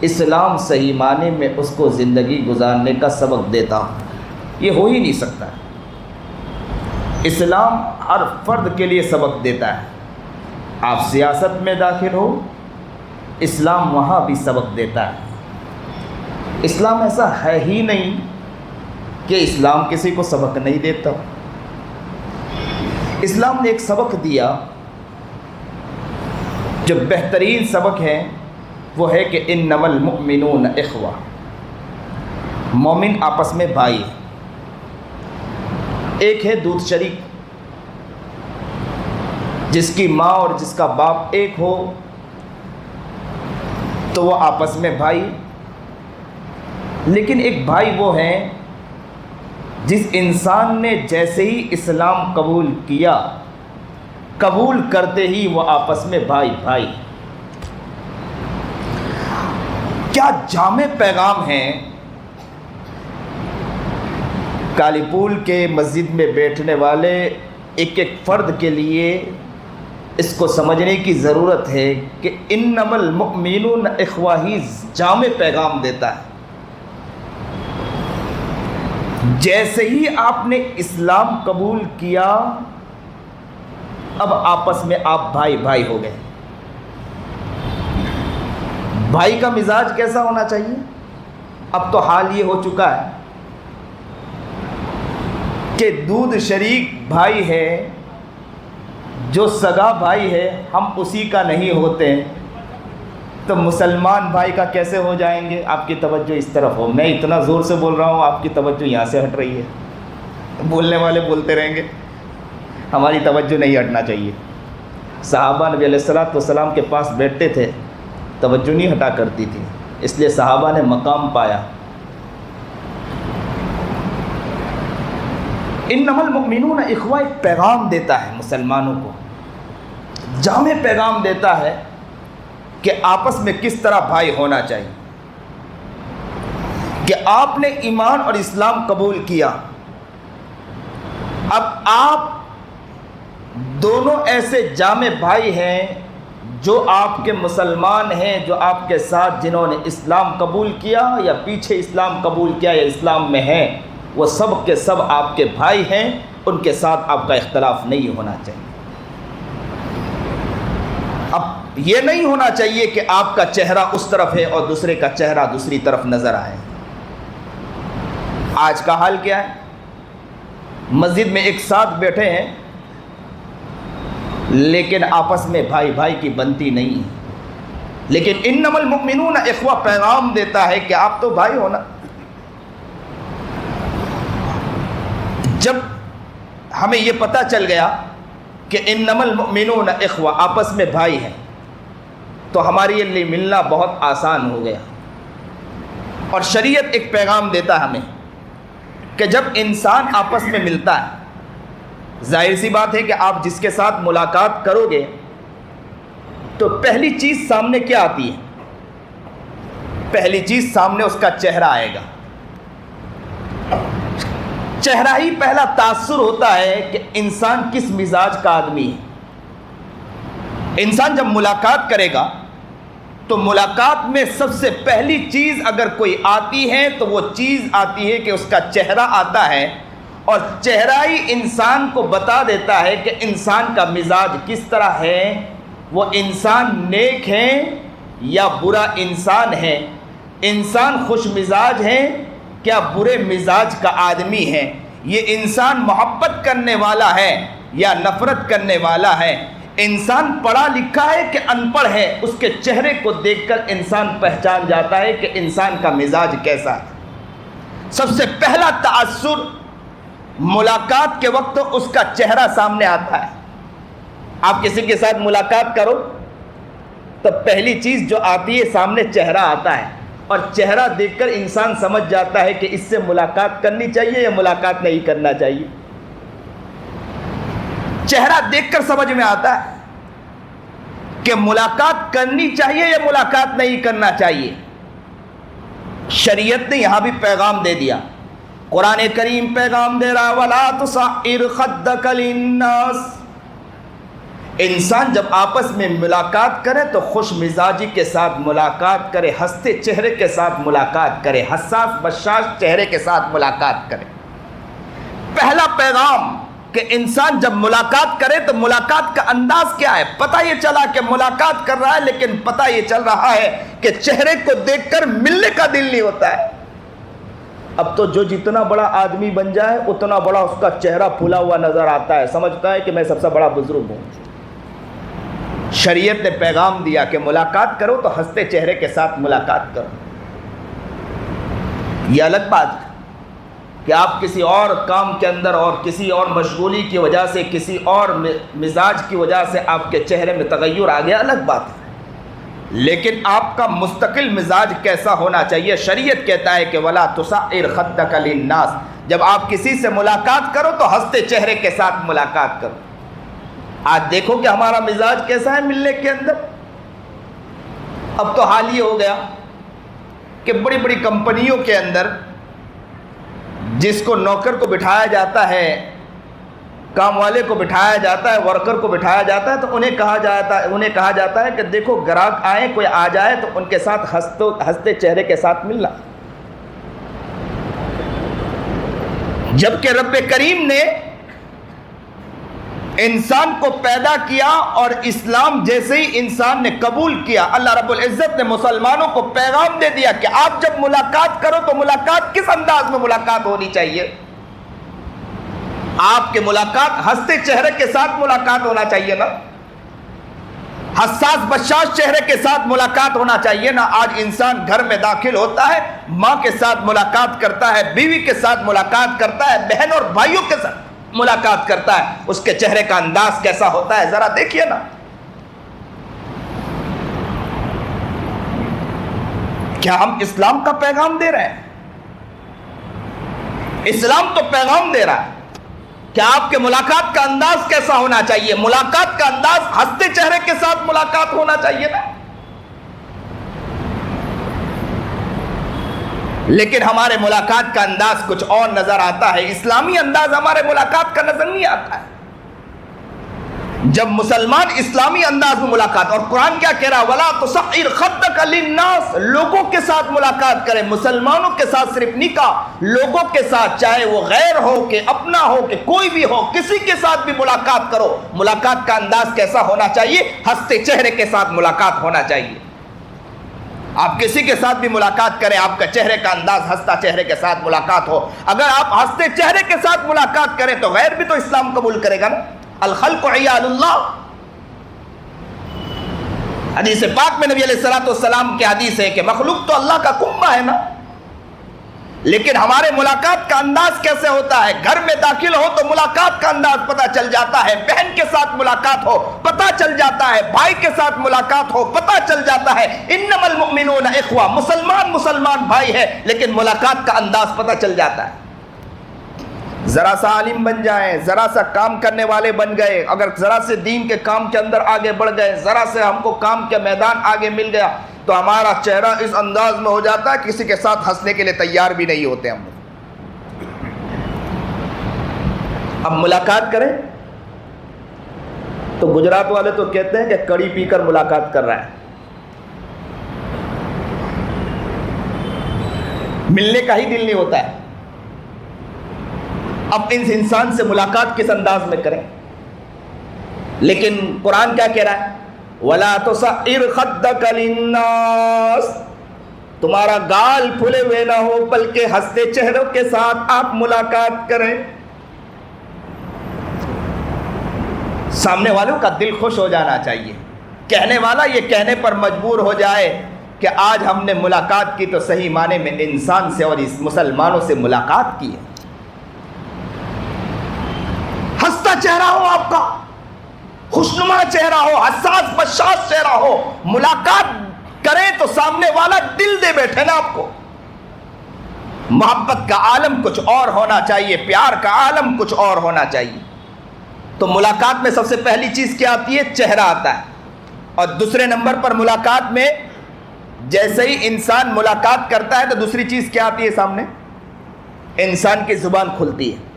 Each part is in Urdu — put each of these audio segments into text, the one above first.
اسلام صحیح معنی میں اس کو زندگی گزارنے کا سبق دیتا ہوں۔ یہ ہو ہی نہیں سکتا۔ اسلام ہر فرد کے لیے سبق دیتا ہے۔ آپ سیاست میں داخل ہو، اسلام وہاں بھی سبق دیتا ہے۔ اسلام ایسا ہے ہی نہیں کہ اسلام کسی کو سبق نہیں دیتا۔ اسلام نے ایک سبق دیا جو بہترین سبق ہے، وہ ہے کہ انما المؤمنون اخوہ، مومن آپس میں بھائی ہیں۔ ایک ہے دودھ شریک، جس کی ماں اور جس کا باپ ایک ہو تو وہ آپس میں بھائی۔ لیکن ایک بھائی وہ ہیں جس انسان نے جیسے ہی اسلام قبول کیا، قبول کرتے ہی وہ آپس میں بھائی بھائی۔ کیا جامع پیغام ہے کالی پول کے مسجد میں بیٹھنے والے ایک ایک فرد کے لیے اس کو سمجھنے کی ضرورت ہے کہ انما المؤمنون اخوہ ہی جامع پیغام دیتا ہے۔ جیسے ہی آپ نے اسلام قبول کیا، اب آپس میں آپ بھائی بھائی ہو گئے۔ بھائی کا مزاج کیسا ہونا چاہیے؟ اب تو حال یہ ہو چکا ہے کہ دودھ شریک بھائی ہے، جو سگا بھائی ہے، ہم اسی کا نہیں ہوتے تو مسلمان بھائی کا کیسے ہو جائیں گے؟ آپ کی توجہ اس طرف ہو، میں اتنا زور سے بول رہا ہوں، آپ کی توجہ یہاں سے ہٹ رہی ہے۔ بولنے والے بولتے رہیں گے، ہماری توجہ نہیں ہٹنا چاہیے۔ صحابہ نبی علیہ الصلوۃ والسلام کے پاس بیٹھتے تھے، توجہ نہیں ہٹا کرتی تھی، اس لیے صحابہ نے مقام پایا۔ انما المؤمنون اخوہ ایک پیغام دیتا ہے مسلمانوں کو، جامع پیغام دیتا ہے کہ آپس میں کس طرح بھائی ہونا چاہیے۔ کہ آپ نے ایمان اور اسلام قبول کیا، اب آپ دونوں ایسے جامع بھائی ہیں جو آپ کے مسلمان ہیں، جو آپ کے ساتھ جنہوں نے اسلام قبول کیا یا پیچھے اسلام قبول کیا یا اسلام میں ہیں، وہ سب کے سب آپ کے بھائی ہیں، ان کے ساتھ آپ کا اختلاف نہیں ہونا چاہیے۔ اب یہ نہیں ہونا چاہیے کہ آپ کا چہرہ اس طرف ہے اور دوسرے کا چہرہ دوسری طرف نظر آئے۔ آج کا حال کیا ہے؟ مسجد میں ایک ساتھ بیٹھے ہیں لیکن آپس میں بھائی بھائی کی بنتی نہیں ہے۔ لیکن انما المؤمنون اخوہ پیغام دیتا ہے کہ آپ تو بھائی ہونا۔ جب ہمیں یہ پتہ چل گیا کہ انما المؤمنون اخوہ آپس میں بھائی ہیں تو ہمارے لیے ملنا بہت آسان ہو گیا۔ اور شریعت ایک پیغام دیتا ہے ہمیں کہ جب انسان آپس میں ملتا ہے، ظاہر سی بات ہے کہ آپ جس کے ساتھ ملاقات کرو گے تو پہلی چیز سامنے کیا آتی ہے؟ پہلی چیز سامنے اس کا چہرہ آئے گا۔ چہرہ ہی پہلا تاثر ہوتا ہے کہ انسان کس مزاج کا آدمی ہے۔ انسان جب ملاقات کرے گا تو ملاقات میں سب سے پہلی چیز اگر کوئی آتی ہے تو وہ چیز آتی ہے کہ اس کا چہرہ آتا ہے، اور چہرہ ہی انسان کو بتا دیتا ہے کہ انسان کا مزاج کس طرح ہے، وہ انسان نیک ہے یا برا انسان ہے، انسان خوش مزاج ہے کیا برے مزاج کا آدمی ہے، یہ انسان محبت کرنے والا ہے یا نفرت کرنے والا ہے، انسان پڑھا لکھا ہے کہ ان پڑھ ہے، اس کے چہرے کو دیکھ کر انسان پہچان جاتا ہے کہ انسان کا مزاج کیسا ہے۔ سب سے پہلا تاثر ملاقات کے وقت اس کا چہرہ سامنے آتا ہے۔ آپ کسی کے ساتھ ملاقات کرو تو پہلی چیز جو آتی ہے سامنے چہرہ آتا ہے، اور چہرہ دیکھ کر انسان سمجھ جاتا ہے کہ اس سے ملاقات کرنی چاہیے یا ملاقات نہیں کرنا چاہیے۔ چہرہ دیکھ کر سمجھ میں آتا ہے کہ ملاقات کرنی چاہیے یا ملاقات نہیں کرنا چاہیے۔ شریعت نے یہاں بھی پیغام دے دیا، قرآن کریم پیغام دے رہا وَلَا تُصَعِّرْ خَدَّكَ لِلنَّاسِ، انسان جب آپس میں ملاقات کرے تو خوش مزاجی کے ساتھ ملاقات کرے، ہنستے چہرے کے ساتھ ملاقات کرے، حساس بشاش چہرے کے ساتھ ملاقات کرے۔ پہلا پیغام کہ انسان جب ملاقات کرے تو ملاقات کا انداز کیا ہے؟ پتہ یہ چلا کہ ملاقات کر رہا ہے، لیکن پتہ یہ چل رہا ہے کہ چہرے کو دیکھ کر ملنے کا دل نہیں ہوتا ہے۔ اب تو جو جتنا بڑا آدمی بن جائے اتنا بڑا اس کا چہرہ پھولا ہوا نظر آتا ہے، سمجھتا ہے کہ میں سب سے بڑا بزرگ ہوں۔ شریعت نے پیغام دیا کہ ملاقات کرو تو ہنستے چہرے کے ساتھ ملاقات کرو۔ یہ الگ بات ہے کہ آپ کسی اور کام کے اندر اور کسی اور مشغولی کی وجہ سے، کسی اور مزاج کی وجہ سے آپ کے چہرے میں تغیر آ گیا، الگ بات ہے، لیکن آپ کا مستقل مزاج کیسا ہونا چاہیے؟ شریعت کہتا ہے کہ وَلَا تُسَعِّرْ خَدَّكَ لِلنَّاسِ، جب آپ کسی سے ملاقات کرو تو ہنستے چہرے کے ساتھ ملاقات کرو۔ آج دیکھو کہ ہمارا مزاج کیسا ہے ملنے کے اندر۔ اب تو حال یہ ہو گیا کہ بڑی بڑی کمپنیوں کے اندر جس کو نوکر کو بٹھایا جاتا ہے، کام والے کو بٹھایا جاتا ہے، ورکر کو بٹھایا جاتا ہے، تو انہیں کہا جاتا ہے کہ دیکھو گراہک آئے، کوئی آ جائے تو ان کے ساتھ ہنستے چہرے کے ساتھ ملنا۔ جبکہ رب کریم نے انسان کو پیدا کیا اور اسلام جیسے ہی انسان نے قبول کیا، اللہ رب العزت نے مسلمانوں کو پیغام دے دیا کہ آپ جب ملاقات کرو تو ملاقات کس انداز میں ملاقات ہونی چاہیے؟ آپ کے ملاقات ہنستے چہرے کے ساتھ ملاقات ہونا چاہیے نا، حساس بشاش چہرے کے ساتھ ملاقات ہونا چاہیے نا۔ آج انسان گھر میں داخل ہوتا ہے، ماں کے ساتھ ملاقات کرتا ہے، بیوی کے ساتھ ملاقات کرتا ہے، بہن اور بھائیوں کے ساتھ ملاقات کرتا ہے، اس کے چہرے کا انداز کیسا ہوتا ہے ذرا دیکھیے نا۔ کیا ہم اسلام کا پیغام دے رہے ہیں؟ اسلام تو پیغام دے رہا ہے کہ آپ کے ملاقات کا انداز کیسا ہونا چاہیے؟ ملاقات کا انداز ہنستے چہرے کے ساتھ ملاقات ہونا چاہیے نا۔ لیکن ہمارے ملاقات کا انداز کچھ اور نظر آتا ہے، اسلامی انداز ہمارے ملاقات کا نظر نہیں آتا ہے۔ جب مسلمان اسلامی انداز میں ملاقات، اور قرآن کیا کہہ رہا ہے؟ وَلَا تُسَعِّرْ خَدَّكَ لِلنَّاسِ، لوگوں کے ساتھ ملاقات کریں، مسلمانوں کے ساتھ صرف نہیں کہا، لوگوں کے ساتھ، چاہے وہ غیر ہو کہ اپنا ہو کہ کوئی بھی ہو، کسی کے ساتھ بھی ملاقات کرو۔ ملاقات کا انداز کیسا ہونا چاہیے؟ ہنستے چہرے کے ساتھ ملاقات ہونا چاہیے۔ آپ کسی کے ساتھ بھی ملاقات کریں، آپ کا چہرے کا انداز ہنستا چہرے کے ساتھ ملاقات ہو۔ اگر آپ ہنستے چہرے کے ساتھ ملاقات کریں تو غیر بھی تو اسلام قبول کرے گا نا۔ الخلق عیال اللہ، حدیث پاک میں نبی علیہ السلام کی حدیث ہے کہ مخلوق تو اللہ کا کنبہ ہے نا، لیکن ہمارے ملاقات کا انداز کیسے ہوتا ہے؟ گھر میں داخل ہو تو ملاقات کا انداز پتہ چل جاتا ہے، بہن کے ساتھ ملاقات ہو پتہ چل جاتا ہے، بھائی کے ساتھ ملاقات ہو پتہ چل جاتا ہے۔ انما المؤمنون اخوہ، مسلمان بھائی ہے، لیکن ملاقات کا انداز پتہ چل جاتا ہے۔ ذرا سا عالم بن جائیں، ذرا سا کام کرنے والے بن گئے، اگر ذرا سے دین کے کام کے اندر آگے بڑھ گئے، ذرا سے ہم کو کام کے میدان آگے مل گیا تو ہمارا چہرہ اس انداز میں ہو جاتا ہے کسی کے ساتھ ہنسنے کے لیے تیار بھی نہیں ہوتے ہم۔ اب ملاقات کریں تو گجرات والے تو کہتے ہیں کہ کڑی پی کر ملاقات کر رہا ہے، ملنے کا ہی دل نہیں ہوتا ہے۔ اب اس انسان سے ملاقات کس انداز میں کریں؟ لیکن قرآن کیا کہہ رہا ہے؟ وَلَا تُسَعِّرْ خَدَّكَ لِلنَّاسِ، تمہارا گال پھلے ہوئے نہ ہو بلکہ ہنستے چہروں کے ساتھ آپ ملاقات کریں۔ سامنے والوں کا دل خوش ہو جانا چاہیے، کہنے والا یہ کہنے پر مجبور ہو جائے کہ آج ہم نے ملاقات کی تو صحیح معنی میں انسان سے اور اس مسلمانوں سے ملاقات کی ہے۔ ہنستا چہرہ ہو آپ کا، خوشنما چہرہ ہو، حساس بشاش چہرہ ہو، ملاقات کریں تو سامنے والا دل دے بیٹھے نا آپ کو۔ محبت کا عالم کچھ اور ہونا چاہیے، پیار کا عالم کچھ اور ہونا چاہیے۔ تو ملاقات میں سب سے پہلی چیز کیا آتی ہے؟ چہرہ آتا ہے، اور دوسرے نمبر پر ملاقات میں جیسے ہی انسان ملاقات کرتا ہے تو دوسری چیز کیا آتی ہے سامنے؟ انسان کی زبان کھلتی ہے۔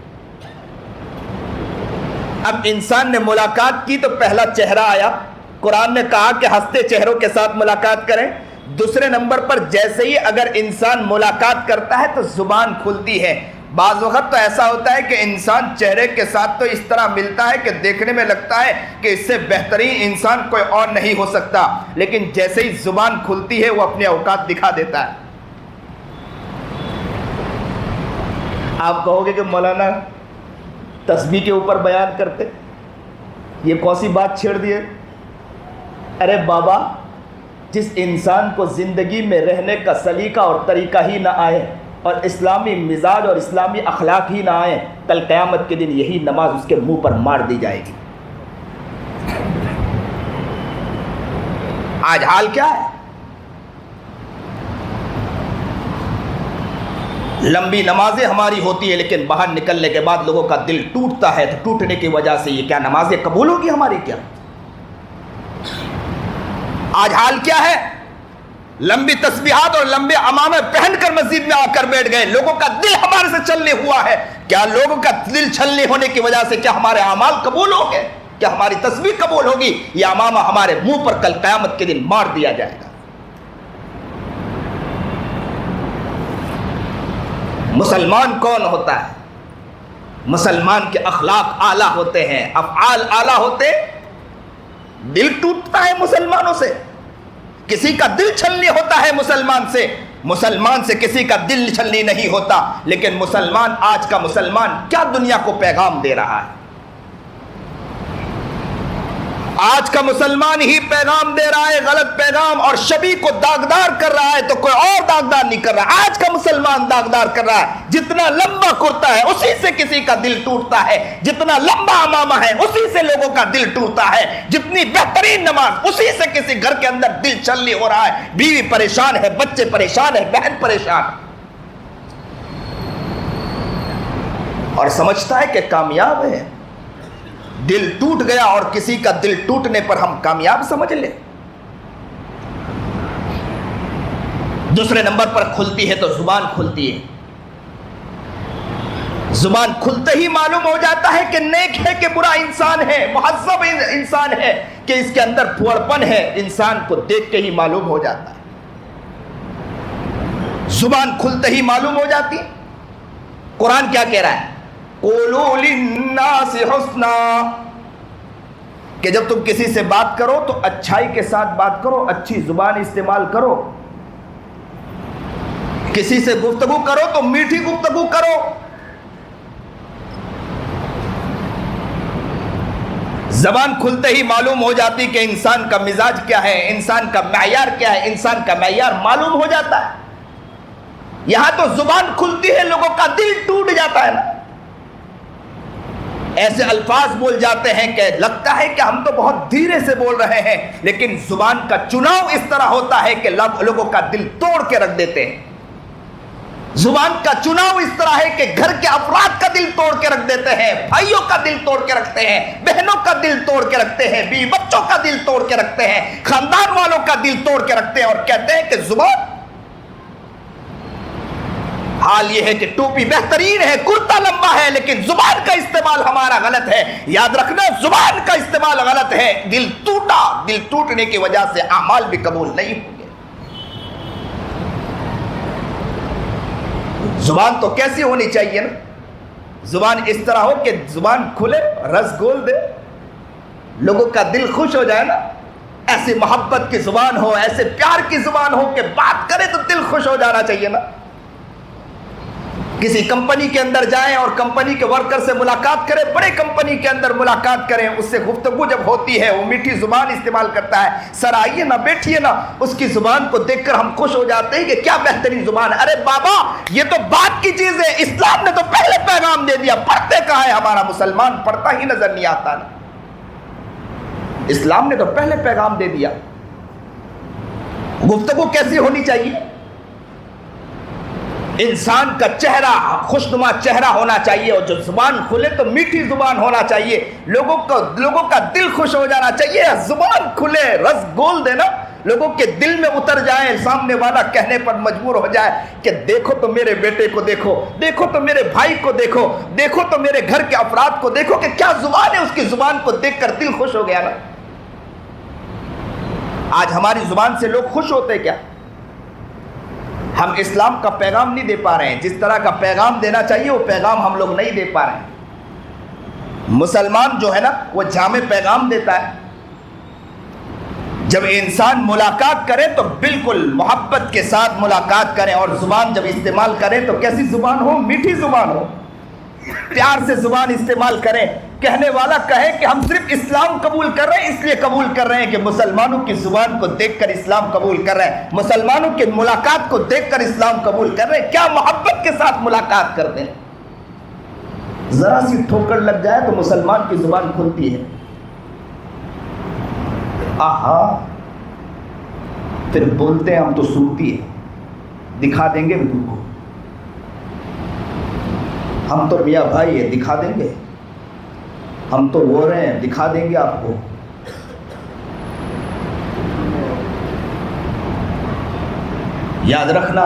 اب انسان نے ملاقات کی تو پہلا چہرہ آیا، قرآن نے کہا کہ ہنستے چہروں کے ساتھ ملاقات کریں۔ دوسرے نمبر پر جیسے ہی اگر انسان ملاقات کرتا ہے تو زبان کھلتی ہے۔ بعض وقت تو ایسا ہوتا ہے کہ انسان چہرے کے ساتھ تو اس طرح ملتا ہے کہ دیکھنے میں لگتا ہے کہ اس سے بہترین انسان کوئی اور نہیں ہو سکتا، لیکن جیسے ہی زبان کھلتی ہے وہ اپنے اوقات دکھا دیتا ہے۔ آپ کہو گے کہ مولانا تسبیح کے اوپر بیان کرتے، یہ کون سی بات چھیڑ دی ہے؟ ارے بابا، جس انسان کو زندگی میں رہنے کا سلیقہ اور طریقہ ہی نہ آئے اور اسلامی مزاج اور اسلامی اخلاق ہی نہ آئے، کل قیامت کے دن یہی نماز اس کے منہ پر مار دی جائے گی۔ آج حال کیا ہے؟ لمبی نمازیں ہماری ہوتی ہے لیکن باہر نکلنے کے بعد لوگوں کا دل ٹوٹتا ہے، تو ٹوٹنے کی وجہ سے یہ کیا نمازیں قبول ہوگی ہماری کیا؟ آج حال کیا ہے؟ لمبی تسبیحات اور لمبے عمامے پہن کر مسجد میں آ کر بیٹھ گئے، لوگوں کا دل ہمارے سے چلنے ہوا ہے۔ کیا لوگوں کا دل چلنے ہونے کی وجہ سے کیا ہمارے اعمال قبول ہوں گے؟ کیا ہماری تسبیح قبول ہوگی؟ یہ عمامہ ہمارے منہ پر کل قیامت کے دن مار دیا جائے گا۔ مسلمان کون ہوتا ہے؟ مسلمان کے اخلاق اعلیٰ ہوتے ہیں، افعال اعلیٰ ہوتے۔ دل ٹوٹتا ہے مسلمانوں سے، کسی کا دل چھلنی ہوتا ہے مسلمان سے کسی کا دل چھلنی نہیں ہوتا۔ لیکن مسلمان، آج کا مسلمان کیا دنیا کو پیغام دے رہا ہے؟ آج کا مسلمان ہی پیغام دے رہا ہے، غلط پیغام، اور شبیہ کو داغدار کر رہا ہے تو کوئی اور داغدار نہیں کر رہا۔ آج کا مسلمان داغدار کر رہا ہے، جتنا لمبا کرتا ہے اسی سے کسی کا دل ٹوٹتا ہے، جتنا لمبا امامہ ہے اسی سے لوگوں کا دل ٹوٹتا ہے، جتنی بہترین نماز اسی سے کسی گھر کے اندر دل چلنی ہو رہا ہے۔ بیوی پریشان ہے، بچے پریشان ہے، بہن پریشان، اور سمجھتا ہے کہ کامیاب ہے۔ دل ٹوٹ گیا اور کسی کا دل ٹوٹنے پر ہم کامیاب سمجھ لیں۔ دوسرے نمبر پر کھلتی ہے تو زبان کھلتی ہے۔ زبان کھلتے ہی معلوم ہو جاتا ہے کہ نیک ہے کہ برا انسان ہے، مہذب انسان ہے کہ اس کے اندر پھوڑپن ہے، انسان کو دیکھ کے ہی معلوم ہو جاتا ہے۔ زبان کھلتے ہی معلوم ہو جاتی۔ قرآن کیا کہہ رہا ہے؟ قولوا للناس حسنا، کہ جب تم کسی سے بات کرو تو اچھائی کے ساتھ بات کرو، اچھی زبان استعمال کرو، کسی سے گفتگو کرو تو میٹھی گفتگو کرو۔ زبان کھلتے ہی معلوم ہو جاتی کہ انسان کا مزاج کیا ہے، انسان کا معیار کیا ہے، انسان کا معیار معلوم ہو جاتا ہے۔ یہاں تو زبان کھلتی ہے، لوگوں کا دل ٹوٹ جاتا ہے نا، ایسے الفاظ بول جاتے ہیں کہ لگتا ہے کہ ہم تو بہت دھیرے سے بول رہے ہیں، لیکن زبان کا چناؤ اس طرح ہوتا ہے کہ لوگوں کا دل توڑ کے رکھ دیتے ہیں۔ زبان کا چناؤ اس طرح ہے کہ گھر کے افراد کا دل توڑ کے رکھ دیتے ہیں، بھائیوں کا دل توڑ کے رکھتے ہیں، بہنوں کا دل توڑ کے رکھتے ہیں، بیوی بچوں کا دل توڑ کے رکھتے ہیں، خاندان والوں کا دل توڑ کے رکھتے ہیں، اور کہتے ہیں کہ زبان۔ حال یہ ہے کہ ٹوپی بہترین ہے، کرتا لمبا ہے، لیکن زبان کا استعمال ہمارا غلط ہے۔ یاد رکھنا، زبان کا استعمال غلط ہے، دل ٹوٹا، دل ٹوٹنے کی وجہ سے اعمال بھی قبول نہیں ہوں گے۔ زبان تو کیسی ہونی چاہیے نا؟ زبان اس طرح ہو کہ زبان کھلے، رس گول دے، لوگوں کا دل خوش ہو جائے نا، ایسی محبت کی زبان ہو، ایسے پیار کی زبان ہو کہ بات کرے تو دل خوش ہو جانا چاہیے نا۔ کسی کمپنی کے اندر جائیں اور کمپنی کے ورکر سے ملاقات کریں، بڑے کمپنی کے اندر ملاقات کریں، اس سے گفتگو جب ہوتی ہے وہ میٹھی زبان استعمال کرتا ہے، سر آئیے نا، بیٹھیے نا، اس کی زبان کو دیکھ کر ہم خوش ہو جاتے ہیں کہ کیا بہترین زبان ہے۔ ارے بابا، یہ تو بات کی چیز ہے، اسلام نے تو پہلے پیغام دے دیا۔ پڑھتے کہاں ہے ہمارا مسلمان؟ پڑھتا ہی نظر نہیں آتا نا۔ اسلام نے تو پہلے پیغام دے دیا۔ گفتگو کیسی ہونی چاہیے؟ انسان کا چہرہ خوشنما چہرہ ہونا چاہیے، اور جو زبان کھلے تو میٹھی زبان ہونا چاہیے، لوگوں کا دل خوش ہو جانا چاہیے۔ زبان کھلے، رس گول دینا، لوگوں کے دل میں اتر جائیں، سامنے والا کہنے پر مجبور ہو جائے کہ دیکھو تو میرے بیٹے کو دیکھو، دیکھو تو میرے بھائی کو دیکھو، دیکھو تو میرے گھر کے افراد کو دیکھو کہ کیا زبان ہے، اس کی زبان کو دیکھ کر دل خوش ہو گیا نا۔ آج ہماری زبان سے لوگ خوش ہوتے کیا؟ ہم اسلام کا پیغام نہیں دے پا رہے ہیں، جس طرح کا پیغام دینا چاہیے وہ پیغام ہم لوگ نہیں دے پا رہے ہیں۔ مسلمان جو ہے نا وہ جامع پیغام دیتا ہے۔ جب انسان ملاقات کرے تو بالکل محبت کے ساتھ ملاقات کریں، اور زبان جب استعمال کریں تو کیسی زبان ہو؟ میٹھی زبان ہو، پیار سے زبان استعمال کریں۔ کہنے والا کہے کہ ہم صرف اسلام قبول کر رہے ہیں، اس لیے قبول کر رہے ہیں کہ مسلمانوں کی زبان کو دیکھ کر اسلام قبول کر رہے ہیں، مسلمانوں کی ملاقات کو دیکھ کر اسلام قبول کر رہے ہیں۔ کیا محبت کے ساتھ ملاقات کرتے ہیں۔ ذرا سی ٹھوکر لگ جائے تو مسلمان کی زبان کھلتی ہے، آہا، پھر بولتے ہیں ہم تو سنتی ہے، دکھا دیں گے تم کو، ہم تو میاں بھائی ہے، دکھا دیں گے، ہم تو وہ رہے ہیں، دکھا دیں گے آپ کو۔ یاد رکھنا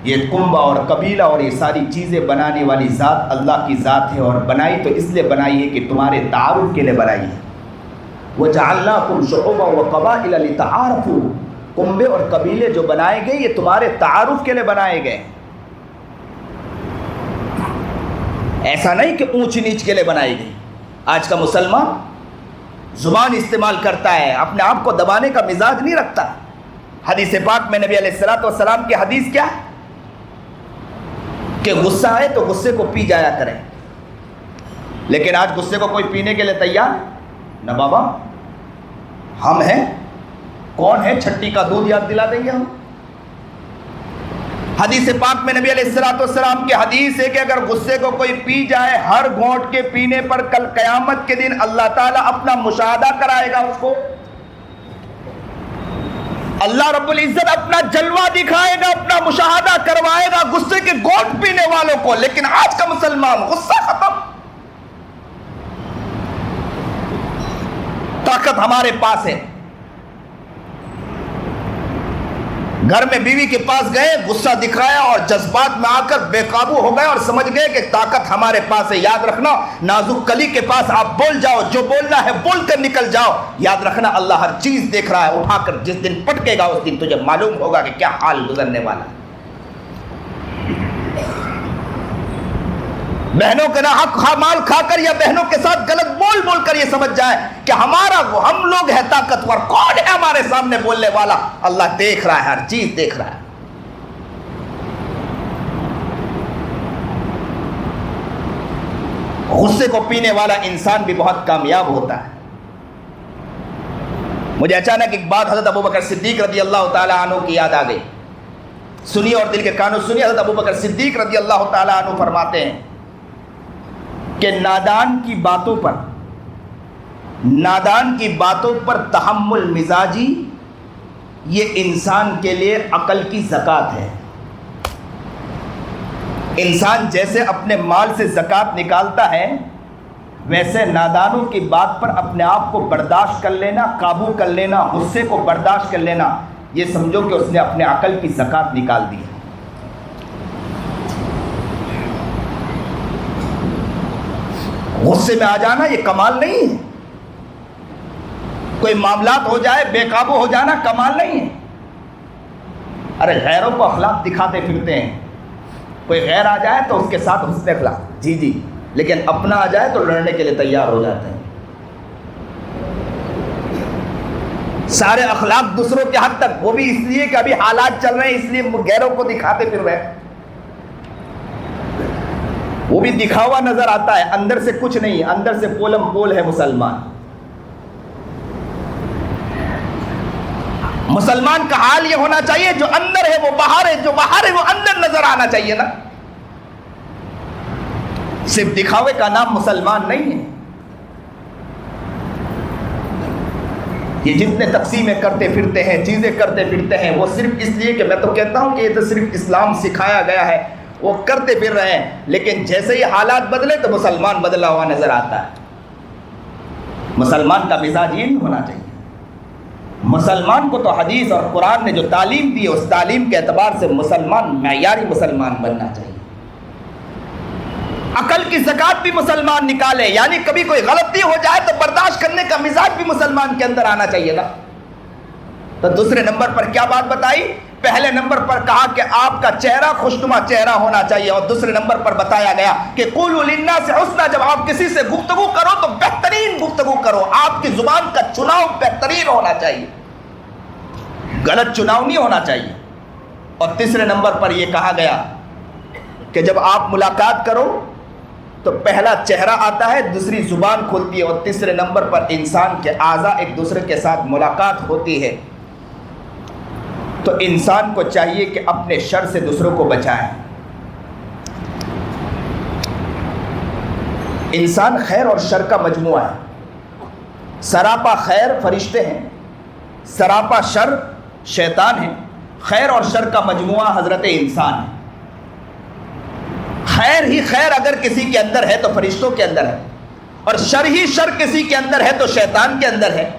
یہ کنبہ اور قبیلہ اور یہ ساری چیزیں بنانے والی ذات اللہ کی ذات ہے، اور بنائی تو اس لیے بنائی ہے کہ تمہارے تعارف کے لیے بنائی ہے۔ وَجَعَلْنَاكُمْ شُعُوبًا وَقَبَائِلَ لِتَعَارَفُوا، کنبے اور قبیلے جو بنائے گئے یہ تمہارے تعارف کے لیے بنائے گئے، ایسا نہیں کہ اونچ نیچ کے لیے بنائی گئی۔ آج کا مسلمان زبان استعمال کرتا ہے، اپنے آپ کو دبانے کا مزاج نہیں رکھتا۔ حدیث پاک میں نبی علیہ السلام کی حدیث کیا ہے کہ غصہ آئے تو غصے کو پی جایا کریں، لیکن آج غصے کو کوئی پینے کے لیے تیار نہ۔ بابا ہم ہیں، کون ہے چھٹی کا دودھ یاد دلا دیں گے ہم۔ حدیث پاک میں نبی علیہ السلام کی حدیث ہے کہ اگر غصے کو کوئی پی جائے، ہر گھونٹ کے پینے پر کل قیامت کے دن اللہ تعالیٰ اپنا مشاہدہ کرائے گا، اس کو اللہ رب العزت اپنا جلوہ دکھائے گا، اپنا مشاہدہ کروائے گا غصے کے گھونٹ پینے والوں کو۔ لیکن آج کا مسلمان غصہ ختم، طاقت ہمارے پاس ہے۔ گھر میں بیوی کے پاس گئے، غصہ دکھایا اور جذبات میں آ کر بے قابو ہو گئے اور سمجھ گئے کہ طاقت ہمارے پاس ہے۔ یاد رکھنا نازک کلی کے پاس آپ بول جاؤ، جو بولنا ہے بول کر نکل جاؤ۔ یاد رکھنا اللہ ہر چیز دیکھ رہا ہے، اٹھا کر جس دن پٹکے گا اس دن تجھے معلوم ہوگا کہ کیا حال گزرنے والا ہے۔ بہنوں کے ناحق مال کھا کر یا بہنوں کے ساتھ غلط بول بول کر یہ سمجھ جائے کہ ہم لوگ ہیں طاقتور، کون ہے ہمارے سامنے بولنے والا؟ اللہ دیکھ رہا ہے، ہر چیز دیکھ رہا ہے۔ غصے کو پینے والا انسان بھی بہت کامیاب ہوتا ہے۔ مجھے اچانک ایک بات حضرت ابوبکر صدیق رضی اللہ تعالیٰ عنہ کی یاد آ گئی، سنی اور دل کے کانوں سنی۔ حضرت ابوبکر صدیق رضی اللہ تعالیٰ عنہ فرماتے ہیں کہ نادان کی باتوں پر تحمل مزاجی یہ انسان کے لیے عقل کی زکوٰۃ ہے۔ انسان جیسے اپنے مال سے زکوٰۃ نکالتا ہے، ویسے نادانوں کی بات پر اپنے آپ کو برداشت کر لینا، قابو کر لینا، غصے کو برداشت کر لینا، یہ سمجھو کہ اس نے اپنے عقل کی زکوٰۃ نکال دی ہے۔ غصے میں آ جانا یہ کمال نہیں ہے، کوئی معاملات ہو جائے بے قابو ہو جانا کمال نہیں ہے۔ ارے غیروں کو اخلاق دکھاتے پھرتے ہیں، کوئی غیر آ جائے تو اس کے ساتھ حسن اخلاق، جی، لیکن اپنا آ جائے تو لڑنے کے لیے تیار ہو جاتے ہیں۔ سارے اخلاق دوسروں کے حد تک، وہ بھی اس لیے کہ ابھی حالات چل رہے ہیں، اس لیے غیروں کو دکھاتے پھر رہے ہیں۔ وہ بھی دکھاوا نظر آتا ہے، اندر سے کچھ نہیں، اندر سے پولم پول ہے مسلمان۔ مسلمان کا حال یہ ہونا چاہیے جو اندر ہے وہ باہر ہے، جو باہر ہے وہ اندر نظر آنا چاہیے نا۔ صرف دکھاوے کا نام مسلمان نہیں ہے۔ یہ جتنے تقسیمیں کرتے پھرتے ہیں، چیزیں کرتے پھرتے ہیں، وہ صرف اس لیے کہ میں تو کہتا ہوں کہ یہ تو صرف اسلام سکھایا گیا ہے، وہ کرتے پھر رہے ہیں، لیکن جیسے ہی حالات بدلے تو مسلمان بدلا ہوا نظر آتا ہے۔ مسلمان کا مزاج یہ نہیں ہونا چاہیے۔ مسلمان کو تو حدیث اور قرآن نے جو تعلیم دی ہے اس تعلیم کے اعتبار سے مسلمان معیاری مسلمان بننا چاہیے. عقل کی زکات بھی مسلمان نکالے, یعنی کبھی کوئی غلطی ہو جائے تو برداشت کرنے کا مزاج بھی مسلمان کے اندر آنا چاہیے نا. تو دوسرے نمبر پر کیا بات بتائی؟ پہلے نمبر پر کہا کہ آپ کا چہرہ خوشنما چہرہ ہونا چاہیے, اور دوسرے نمبر پر بتایا گیا کہ قولوا للناس حسنا, جب آپ کسی سے گفتگو کرو تو بہترین گفتگو کرو, آپ کی زبان کا چناؤ بہترین ہونا چاہیے, غلط چناؤ نہیں ہونا چاہیے. اور تیسرے نمبر پر یہ کہا گیا کہ جب آپ ملاقات کرو تو پہلا چہرہ آتا ہے, دوسری زبان کھلتی ہے, اور تیسرے نمبر پر انسان کے اعضاء ایک دوسرے کے ساتھ ملاقات ہوتی ہے. تو انسان کو چاہیے کہ اپنے شر سے دوسروں کو بچائیں. انسان خیر اور شر کا مجموعہ ہے. سراپا خیر فرشتے ہیں, سراپا شر شیطان ہے. خیر اور شر کا مجموعہ حضرت انسان ہے. خیر ہی خیر اگر کسی کے اندر ہے تو فرشتوں کے اندر ہے, اور شر ہی شر کسی کے اندر ہے تو شیطان کے اندر ہے,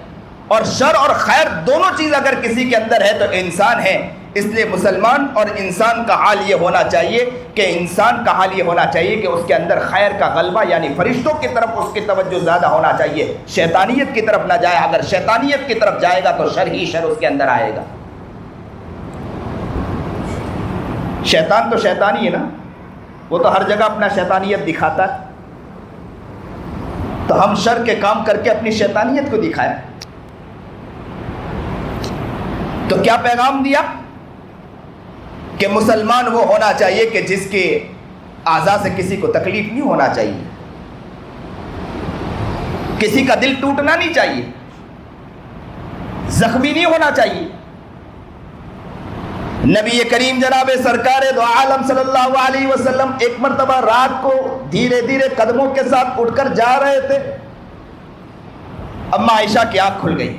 اور شر اور خیر دونوں چیز اگر کسی کے اندر ہے تو انسان ہے. اس لیے مسلمان اور انسان کا حال یہ ہونا چاہیے کہ انسان کا حال یہ ہونا چاہیے کہ اس کے اندر خیر کا غلبہ, یعنی فرشتوں کی طرف اس کی توجہ زیادہ ہونا چاہیے, شیطانیت کی طرف نہ جائے. اگر شیطانیت کی طرف جائے گا تو شر ہی شر اس کے اندر آئے گا. شیطان تو شیطان ہی ہے نا, وہ تو ہر جگہ اپنا شیطانیت دکھاتا ہے. تو ہم شر کے کام کر کے اپنی شیطانیت کو دکھائیں. تو کیا پیغام دیا کہ مسلمان وہ ہونا چاہیے کہ جس کے اعضاء سے کسی کو تکلیف نہیں ہونا چاہیے, کسی کا دل ٹوٹنا نہیں چاہیے, زخمی نہیں ہونا چاہیے. نبی کریم جناب سرکار دو عالم صلی اللہ علیہ وسلم ایک مرتبہ رات کو دھیرے دھیرے قدموں کے ساتھ اٹھ کر جا رہے تھے. اما عائشہ کی آنکھ کھل گئی.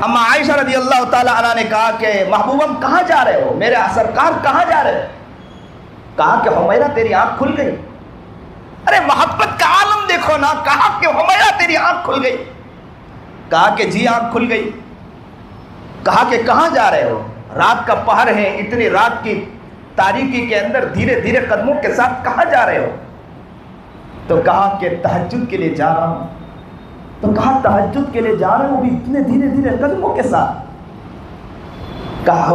اما عائشہ رضی اللہ تعالی عنہ نے کہا کہ محبوب ہم کہاں جا رہے ہو, میرے سرکار کہاں جا رہے ہو؟ کہا کہ حمیرہ تیری آنکھ کھل گئی. ارے محبت کا عالم دیکھو نا, کہا کہ حمیرہ تیری آنکھ کھل گئی. کہا کہ جی آنکھ کھل گئی. کہا کہ کہاں جا رہے ہو؟ رات کا پہر ہے, اتنی رات کی تاریکی کے اندر دھیرے دھیرے قدموں کے ساتھ کہاں جا رہے ہو؟ تو کہا کہ تہجد کے لیے جا رہا ہوں. تو کہا تہجد کے لیے جا رہے ہو بھی اتنے دھیرے دھیرے قدموں کے ساتھ؟ کہا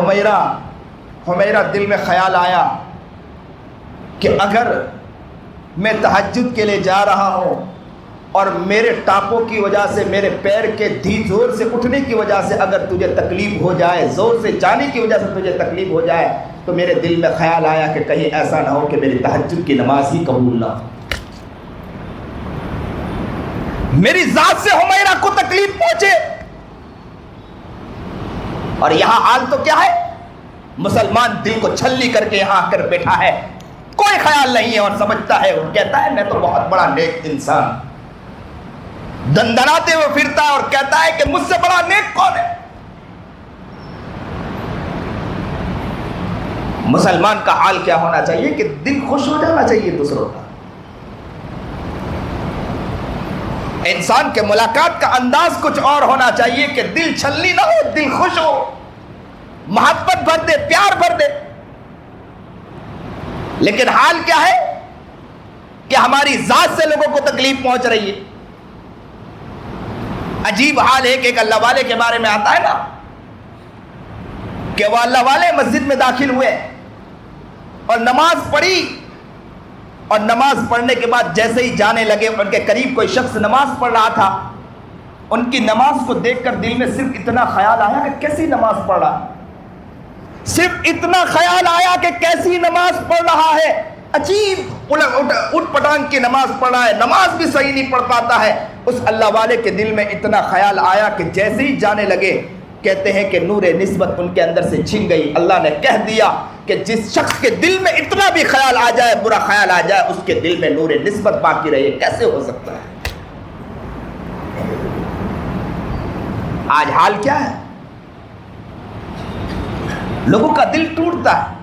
حمیرہ دل میں خیال آیا کہ اگر میں تہجد کے لیے جا رہا ہوں اور میرے ٹاپوں کی وجہ سے, میرے پیر کے زور سے اٹھنے کی وجہ سے اگر تجھے تکلیف ہو جائے, زور سے جانے کی وجہ سے تجھے تکلیف ہو جائے, تو میرے دل میں خیال آیا کہ کہیں ایسا نہ ہو کہ میری تہجد کی نماز ہی قبول نہ ہو, میری ذات سے حمیرہ کو تکلیف پہنچے. اور یہاں حال تو کیا ہے, مسلمان دل کو چھلنی کر کے یہاں آ کر بیٹھا ہے, کوئی خیال نہیں ہے, اور سمجھتا ہے, اور کہتا ہے میں تو بہت بڑا نیک انسان, دندناتے ہوئے پھرتا ہے اور کہتا ہے کہ مجھ سے بڑا نیک کون ہے. مسلمان کا حال کیا ہونا چاہیے کہ دل خوش ہو جانا چاہیے دوسروں کا. انسان کے ملاقات کا انداز کچھ اور ہونا چاہیے کہ دل چھلنی نہ ہو, دل خوش ہو, محبت بھر دے, پیار بھر دے. لیکن حال کیا ہے کہ ہماری ذات سے لوگوں کو تکلیف پہنچ رہی ہے. عجیب حال ہے کہ ایک اللہ والے کے بارے میں آتا ہے نا کہ وہ اللہ والے مسجد میں داخل ہوئے اور نماز پڑھی, اور نماز پڑھنے کے بعد جیسے ہی جانے لگے, ان کے قریب کوئی شخص نماز پڑھ رہا تھا. ان کی نماز کو دیکھ کر دل میں صرف اتنا خیال آیا کہ کیسی نماز پڑھ رہا, صرف اتنا خیال آیا کہ کیسی نماز پڑھ رہا ہے, عجیب اٹھ پٹانگ کی نماز پڑھ رہا ہے, نماز بھی صحیح نہیں پڑھ پاتا ہے. اس اللہ والے کے دل میں اتنا خیال آیا کہ جیسے ہی جانے لگے, کہتے ہیں کہ نور نسبت ان کے اندر سے چھن گئی. اللہ نے کہہ دیا کہ جس شخص کے دل میں اتنا بھی خیال آ جائے, برا خیال آ جائے, اس کے دل میں نور نسبت باقی رہے. کیسے ہو سکتا ہے؟ آج حال کیا ہے, لوگوں کا دل ٹوٹتا ہے.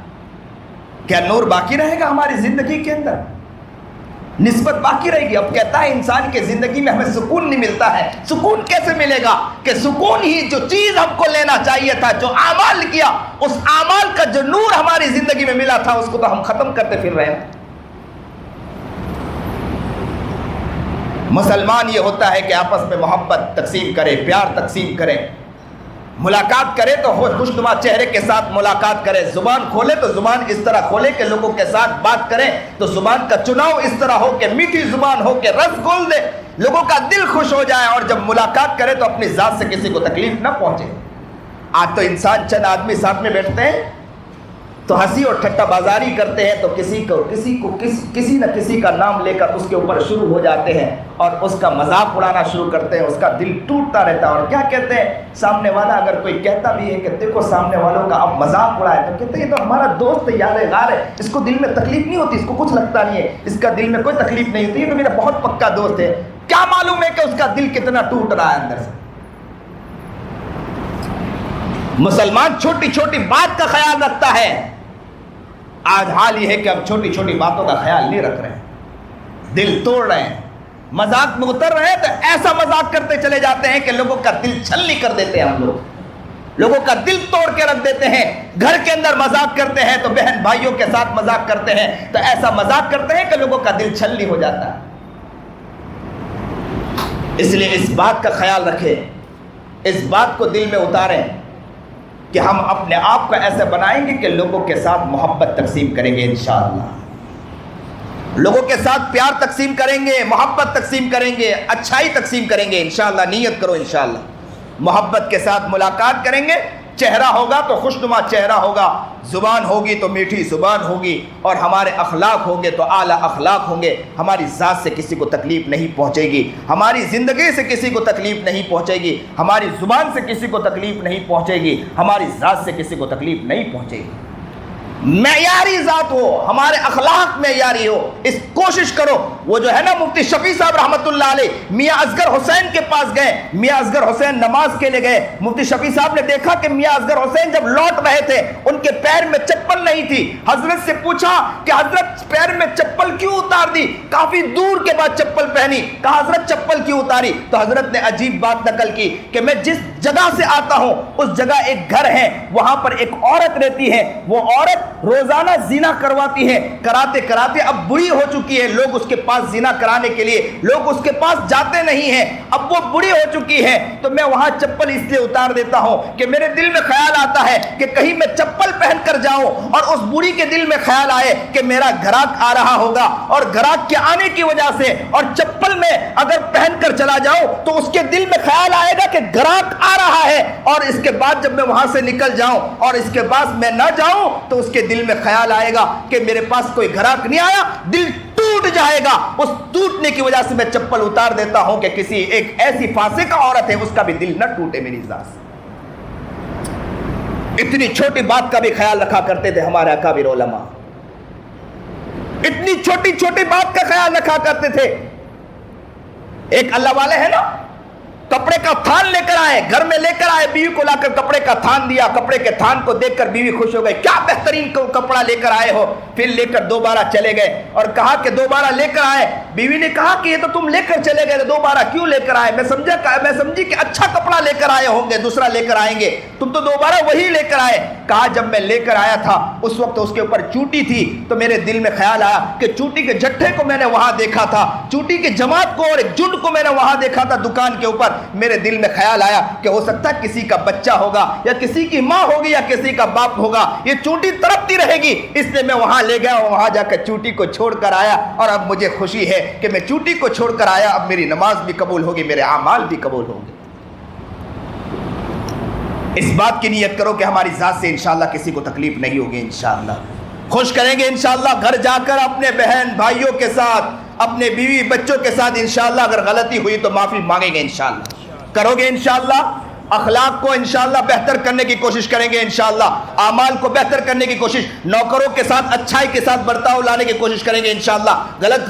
کیا نور باقی رہے گا ہماری زندگی کے اندر؟ نسبت باقی رہے گی. اب کہتا ہے انسان کے زندگی میں ہمیں سکون نہیں ملتا ہے. سکون کیسے ملے گا کہ سکون ہی جو چیز ہم کو لینا چاہیے تھا, جو اعمال کیا, اس اعمال کا جو نور ہماری زندگی میں ملا تھا, اس کو تو ہم ختم کرتے پھر رہے ہیں. مسلمان یہ ہوتا ہے کہ آپس میں محبت تقسیم کرے, پیار تقسیم کرے, ملاقات کرے تو خوشنما چہرے کے ساتھ ملاقات کرے, زبان کھولے تو زبان اس طرح کھولے کہ لوگوں کے ساتھ بات کریں تو زبان کا چناؤ اس طرح ہو کہ میٹھی زبان ہو کہ رس گھول دے, لوگوں کا دل خوش ہو جائے, اور جب ملاقات کرے تو اپنی ذات سے کسی کو تکلیف نہ پہنچے. آج تو انسان چند آدمی ساتھ میں بیٹھتے ہیں تو ہنسی اور ٹھٹا بازاری کرتے ہیں, تو کسی نہ کسی کا نام لے کر اس کے اوپر شروع ہو جاتے ہیں اور اس کا مذاق اڑانا شروع کرتے ہیں. اس کا دل ٹوٹتا رہتا ہے. اور کیا کہتے ہیں, سامنے والا اگر کوئی کہتا بھی ہے کہ دیکھو سامنے والوں کا اب مذاق اڑائے, تو کہتے ہیں یہ تو ہمارا دوست ہے, یار غار ہے, اس کو دل میں تکلیف نہیں ہوتی, اس کو کچھ لگتا نہیں ہے, اس کا دل میں کوئی تکلیف نہیں ہوتی, یہ تو میرا بہت پکا دوست ہے. کیا معلوم ہے کہ اس کا دل کتنا ٹوٹ رہا ہے اندر سے. مسلمان چھوٹی چھوٹی بات کا خیال رکھتا ہے. آج حال یہ ہے کہ اب چھوٹی چھوٹی باتوں کا خیال نہیں رکھ رہے ہیں, دل توڑ رہے ہیں, مذاق میں اتر رہے ہیں تو ایسا مذاق کرتے چلے جاتے ہیں کہ لوگوں کا دل چھلنی کر دیتے ہیں. ہم لوگوں کا دل توڑ کے رکھ دیتے ہیں. گھر کے اندر مذاق کرتے ہیں تو بہن بھائیوں کے ساتھ مذاق کرتے ہیں تو ایسا مذاق کرتے ہیں کہ لوگوں کا دل چھلنی ہو جاتا ہے. اس لیے اس بات کا خیال رکھیں, اس بات کو دل میں اتاریں کہ ہم اپنے آپ کو ایسے بنائیں گے کہ لوگوں کے ساتھ محبت تقسیم کریں گے انشاءاللہ, لوگوں کے ساتھ پیار تقسیم کریں گے, محبت تقسیم کریں گے, اچھائی تقسیم کریں گے انشاءاللہ. نیت کرو انشاءاللہ محبت کے ساتھ ملاقات کریں گے. چہرہ ہوگا تو خوشنما چہرہ ہوگا, زبان ہوگی تو میٹھی زبان ہوگی, اور ہمارے اخلاق ہوں گے تو اعلیٰ اخلاق ہوں گے. ہماری ذات سے کسی کو تکلیف نہیں پہنچے گی, ہماری زندگی سے کسی کو تکلیف نہیں پہنچے گی, ہماری زبان سے کسی کو تکلیف نہیں پہنچے گی, ہماری ذات سے کسی کو تکلیف نہیں پہنچے گی. معیاری ذات ہو, ہمارے اخلاق معیاری ہو. اس کوشش کرو. وہ جو ہے نا مفتی شفیع صاحب رحمۃ اللہ علیہ میاں اصغر حسین کے پاس گئے, میاں اصغر حسین نماز کے لیے گئے. مفتی شفیع صاحب نے دیکھا کہ میاں اصغر حسین جب لوٹ رہے تھے ان کے پیر میں چپل نہیں تھی. حضرت سے پوچھا کہ حضرت پیر میں چپل کیوں اتار دی, کافی دور کے بعد چپل پہنی. کہا حضرت چپل کیوں اتاری؟ تو حضرت نے عجیب بات نقل کی کہ میں جس جگہ سے آتا ہوں اس جگہ ایک گھر ہے, وہاں پر ایک عورت رہتی ہے, وہ عورت روزانہ زنا کرواتی ہے, کراتے کراتے اب بڑی ہو چکی ہے, لوگ اس کے پاس زنا کرانے کے لیے لوگ اس کے پاس جاتے نہیں ہیں, اب وہ بڑی ہو چکی ہے, تو میں وہاں چپل اس لیے اتار دیتا ہوں کہ میرے دل میں خیال آتا ہے کہ کہیں میں چپل پہن کر جاؤں اور اس بڑی کے دل میں خیال آئے کہ میرا گھراک آ رہا ہوگا, اور گھراک کے آنے کی وجہ سے اور چپل میں اگر پہن کر چلا جاؤں تو اس کے دل میں خیال آئے گا کہ گھراک آ رہا ہے, اور اس کے بعد جب میں وہاں سے نکل جاؤں اور اس کے بعد میں نہ جاؤں تو اس کے دل میں خیال آئے گا کہ میرے پاس کوئی گھراک نہیں آیا, دل ٹوٹ جائے گا. اس ٹوٹنے کی وجہ سے میں چپل اتار دیتا ہوں کہ کسی ایک ایسی فاسقہ عورت ہے اس کا بھی دل نہ ٹوٹے میری ذات سے. اتنی چھوٹی بات کا بھی خیال رکھا کرتے تھے ہمارے اکابر علماء, اتنی چھوٹی چھوٹی بات کا خیال رکھا کرتے تھے. ایک اللہ والے ہیں نا, کپڑے کا تھان لے کر آئے, گھر میں لے کر آئے, بیوی کو لا کر کپڑے کا تھان دیا. کپڑے کے تھان کو دیکھ کر بیوی خوش ہو گئی, کیا بہترین کپڑا لے کر آئے ہو. پھر لے کر دوبارہ چلے گئے اور کہا کہ دوبارہ لے کر آئے. بیوی نے کہا کہ یہ تو تم لے کر چلے گئے, دوبارہ کیوں لے کر آئے؟ میں سمجھی کہ اچھا کپڑا لے کر آئے ہوں گے, دوسرا لے کر آئیں گے, تم تو دوبارہ وہی لے کر آئے. کہا جب میں لے کر آیا تھا اس وقت اس کے اوپر چوٹی تھی, تو میرے دل میں خیال آیا کہ چوٹی کے جٹھے کو میں نے وہاں دیکھا تھا, چوٹی کی جماعت کو اور ایک جھنڈ کو میں نے وہاں دیکھا تھا دکان کے اوپر. میرے دل میں خیال آیا کہ ہو سکتا ہے کسی کا بچہ ہوگا یا کسی کی ماں ہوگی یا کسی کا باپ ہوگا, یہ چوٹی تڑپتی رہے گی, اس لیے میں وہاں لے گیا اور وہاں جا کر چوٹی کو چھوڑ کر آیا. اور اب مجھے خوشی ہے کہ میں چوٹی کو چھوڑ کر آیا, اب میری نماز بھی قبول ہوگی, میرے اعمال بھی قبول ہوں گے. اس بات کی نیت کرو کہ ہماری ذات سے انشاءاللہ کسی کو تکلیف نہیں ہوگی, انشاءاللہ خوش کریں گے انشاءاللہ. گھر جا کر اپنے بہن بھائیوں کے ساتھ, اپنے بیوی بچوں کے ساتھ انشاءاللہ اگر غلطی ہوئی تو معافی مانگیں گے انشاءاللہ. کرو گے انشاءاللہ, اخلاق کو انشاءاللہ بہتر کرنے کی کوشش کریں گے، انشاءاللہ اعمال کو بہتر کرنے کی کوشش، نوکروں کے ساتھ اچھائی کے ساتھ برتاؤ لانے کی کوشش کریں گے انشاءاللہ، غلط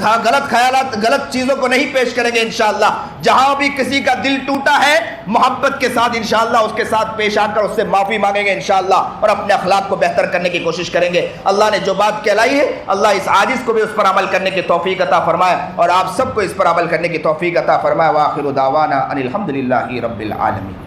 خیالات غلط چیزوں کو نہیں پیش کریں گے انشاءاللہ، جہاں بھی کسی کا دل ٹوٹا ہے محبت کے ساتھ انشاءاللہ اس کے ساتھ پیش آ کر اس سے معافی مانگیں گے انشاءاللہ، اور اپنے اخلاق کو بہتر کرنے کی کوشش کریں گے۔ اللہ نے جو بات کہلائی ہے اللہ اس عاجز کو بھی اس پر عمل کرنے کی توفیق عطا فرمائے، اور آپ سب کو اس پر عمل کرنے کی توفیق عطا فرمائے۔ وآخر دعوانا ان الحمد للہ رب العالمین۔